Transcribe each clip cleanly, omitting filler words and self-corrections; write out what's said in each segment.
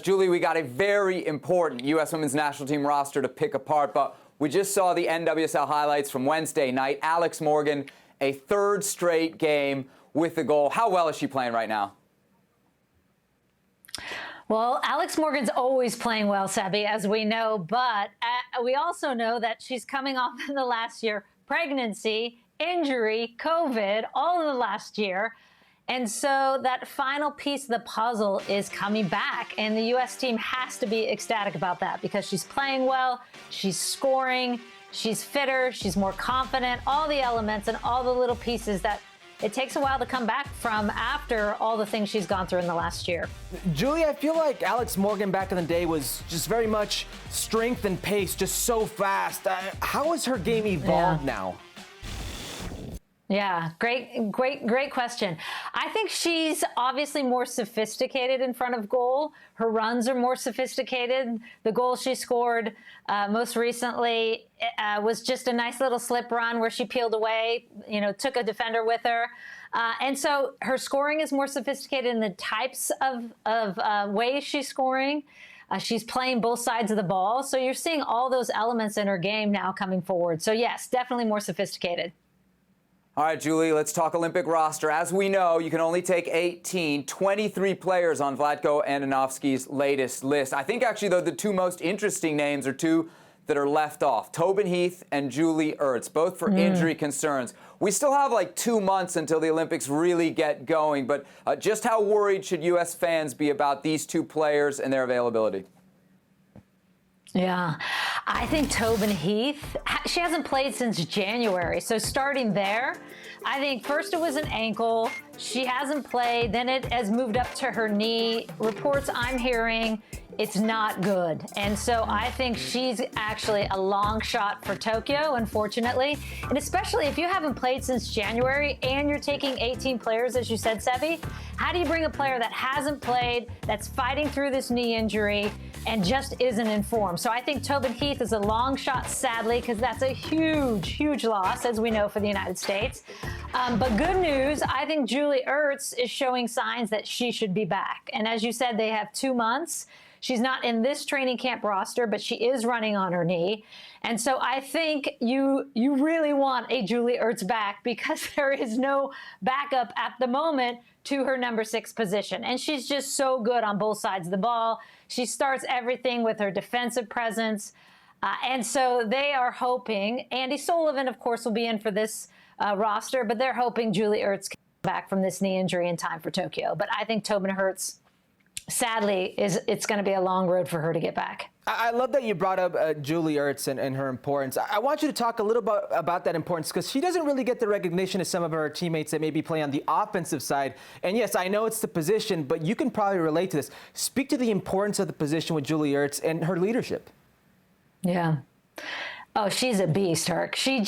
Julie, we got a very important U.S. Women's National Team roster to pick apart, but we just saw the NWSL highlights from Wednesday night. Alex Morgan, a third straight game with the goal. How well is she playing right now? Well, Alex Morgan's always playing well, Sebi, as we know, but we also know that she's coming off in the last year pregnancy, injury, COVID, all in the last year. And so that final piece of the puzzle is coming back, and the U.S. team has to be ecstatic about that because she's playing well, she's scoring, she's fitter, she's more confident, all the elements and all the little pieces that it takes a while to come back from after all the things she's gone through in the last year. Julie, I feel like Alex Morgan back in the day was just very much strength and pace, just so fast. How has her game evolved now? Yeah, great question. I think she's obviously more sophisticated in front of goal. Her runs are more sophisticated. The goal she scored most recently was just a nice little slip run where she peeled away, took a defender with her. And so her scoring is more sophisticated in the types of ways she's scoring. She's playing both sides of the ball. So you're seeing all those elements in her game now coming forward. So yes, definitely more sophisticated. All right, Julie, let's talk Olympic roster. As we know, you can only take 18, 23 players on Vlatko Andonovski's latest list. I think actually, though, the two most interesting names are two that are left off, Tobin, Heath, and Julie Ertz, both for injury concerns. We still have like 2 months until the Olympics really get going, but just how worried should U.S. fans be about these two players and their availability? Yeah, I think Tobin Heath, she hasn't played since January. So starting there, I think first it was an ankle. She hasn't played. Then it has moved up to her knee. Reports I'm hearing, it's not good. And so I think she's actually a long shot for Tokyo, unfortunately. And especially if you haven't played since January and you're taking 18 players, as you said, Sebi, how do you bring a player that hasn't played, that's fighting through this knee injury, and just isn't informed? So I think Tobin Heath is a long shot, sadly, because that's a huge loss, as we know, for the United States. But good news, I think Julie Ertz is showing signs that she should be back. And as you said, they have 2 months. She's not in this training camp roster, but she is running on her knee. And so I think you really want a Julie Ertz back because there is no backup at the moment to her number 6 position. And she's just so good on both sides of the ball. She starts everything with her defensive presence. And so they are hoping, Andy Sullivan, of course, will be in for this roster, but they're hoping Julie Ertz can come back from this knee injury in time for Tokyo. But I think Tobin Hertz, sadly, it's going to be a long road for her to get back. I love that you brought up Julie Ertz and her importance. I want you to talk a little bit about that importance because she doesn't really get the recognition as some of her teammates that maybe play on the offensive side. And yes, I know it's the position, but you can probably relate to this. Speak to the importance of the position with Julie Ertz and her leadership. Yeah. Oh, she's a beast, Herc. She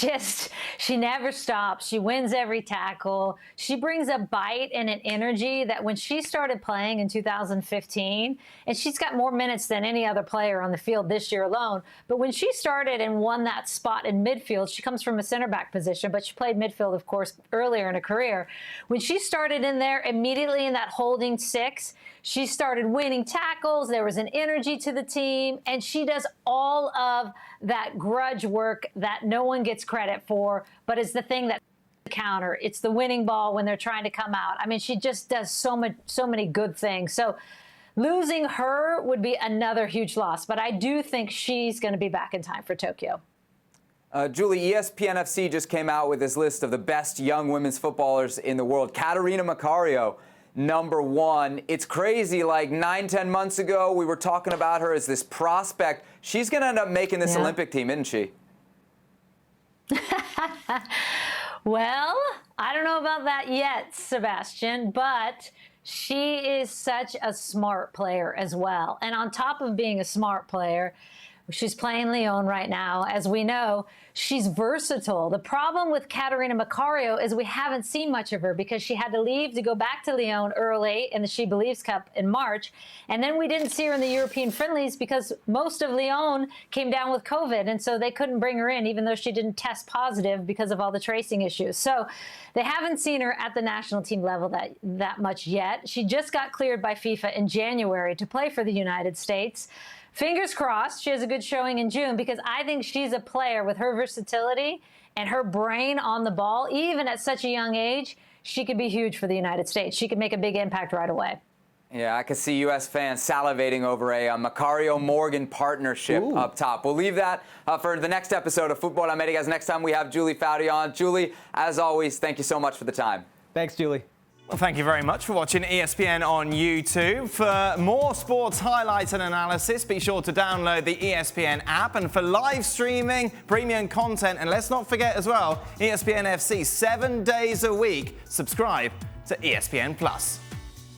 never stops. She wins every tackle. She brings a bite and an energy that when she started playing in 2015, and she's got more minutes than any other player on the field this year alone, but when she started and won that spot in midfield, she comes from a center back position, but she played midfield, of course, earlier in her career. When she started in there, immediately in that holding 6, she started winning tackles. There was an energy to the team, and she does all of that grudge work that no one gets credit for, but it's the thing that counter. It's the winning ball when they're trying to come out. I mean, she just does so many good things. So losing her would be another huge loss, but I do think she's going to be back in time for Tokyo. Julie, ESPN FC just came out with this list of the best young women's footballers in the world. Catarina Macario, number 1. It's crazy. Like 9-10 months ago, we were talking about her as this prospect. She's going to end up making this Olympic team, isn't she? Well, I don't know about that yet, Sebastian, but she is such a smart player as well. And on top of being a smart player, She's playing Lyon right now. As we know, she's versatile. The problem with Catarina Macario is we haven't seen much of her because she had to leave to go back to Lyon early in the She Believes Cup in March. And then we didn't see her in the European friendlies because most of Lyon came down with COVID. And so they couldn't bring her in, even though she didn't test positive because of all the tracing issues. So they haven't seen her at the national team level that much yet. She just got cleared by FIFA in January to play for the United States. Fingers crossed she has a good showing in June, because I think she's a player with her versatility and her brain on the ball. Even at such a young age, she could be huge for the United States. She could make a big impact right away. Yeah, I could see U.S. fans salivating over a Macario-Morgan partnership up top. We'll leave that for the next episode of Football Americas. Next time we have Julie Foudy on. Julie, as always, thank you so much for the time. Thanks, Julie. Well, thank you very much for watching ESPN on YouTube. For more sports highlights and analysis, be sure to download the ESPN app. And for live streaming, premium content, and let's not forget as well, ESPN FC 7 days a week. Subscribe to ESPN+.